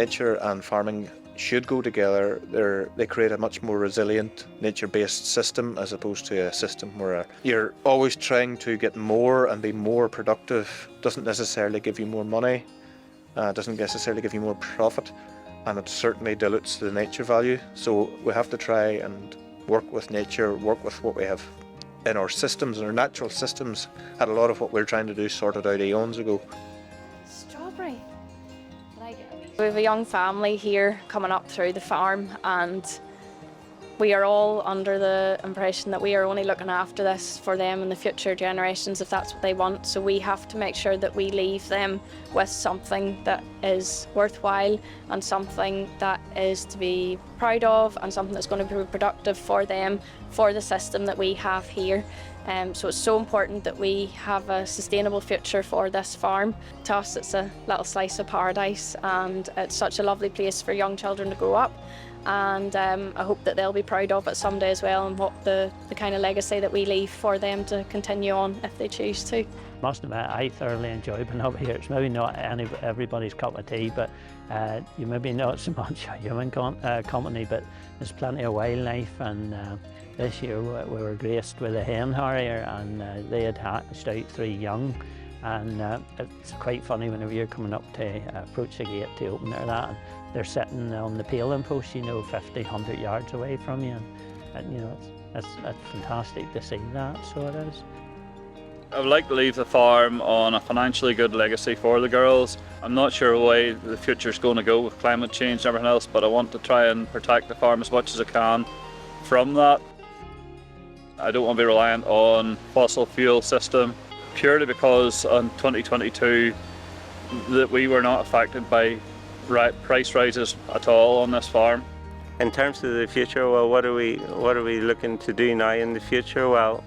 nature and farming should go together. They create a much more resilient nature-based system, as opposed to a system where you're always trying to get more and be more productive. Doesn't necessarily give you more money, doesn't necessarily give you more profit, and it certainly dilutes the nature value. So we have to try and work with nature, work with what we have in our systems, and our natural systems had a lot of what we're trying to do sorted out eons ago. Strawberry. We have a young family here coming up through the farm, and we are all under the impression that we are only looking after this for them and the future generations, if that's what they want. So we have to make sure that we leave them with something that is worthwhile and something that is to be proud of, and something that's going to be productive for them, for the system that we have here. So it's so important that we have a sustainable future for this farm. To us, it's a little slice of paradise, and it's such a lovely place for young children to grow up. And I hope that they'll be proud of it someday as well, and what the kind of legacy that we leave for them to continue on if they choose to. Must admit, I thoroughly enjoy being up here. It's maybe not everybody's cup of tea, but you maybe not so much human company, but there's plenty of wildlife. And this year we were graced with a hen harrier, and they had hatched out 3 young. And it's quite funny whenever you're coming up to approach the gate to open that, and they're sitting on the paling post, 50, 100 yards away from you, and it's fantastic to see that. So it is. I would like to leave the farm on a financially good legacy for the girls. I'm not sure why the future's going to go with climate change and everything else, but I want to try and protect the farm as much as I can from that. I don't want to be reliant on fossil fuel system, purely because in 2022 that we were not affected by price rises at all on this farm. In terms of the future, well, what are we looking to do now in the future? Well,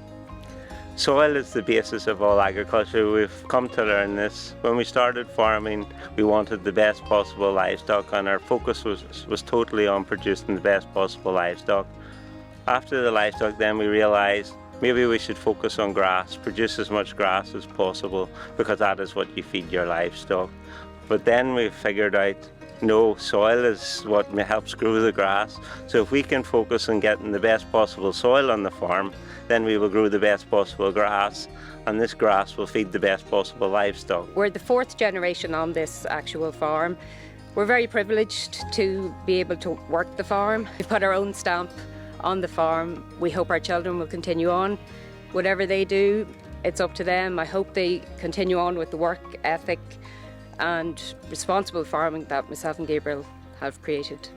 soil is the basis of all agriculture. We've come to learn this. When we started farming, we wanted the best possible livestock, and our focus was totally on producing the best possible livestock. After the livestock, then we realised maybe we should focus on grass, produce as much grass as possible, because that is what you feed your livestock. But then we figured out, no, soil is what helps grow the grass. So if we can focus on getting the best possible soil on the farm, then we will grow the best possible grass, and this grass will feed the best possible livestock. We're the 4th generation on this actual farm. We're very privileged to be able to work the farm. We've put our own stamp on the farm. We hope our children will continue on. Whatever they do, it's up to them. I hope they continue on with the work ethic and responsible farming that myself and Gabriel have created.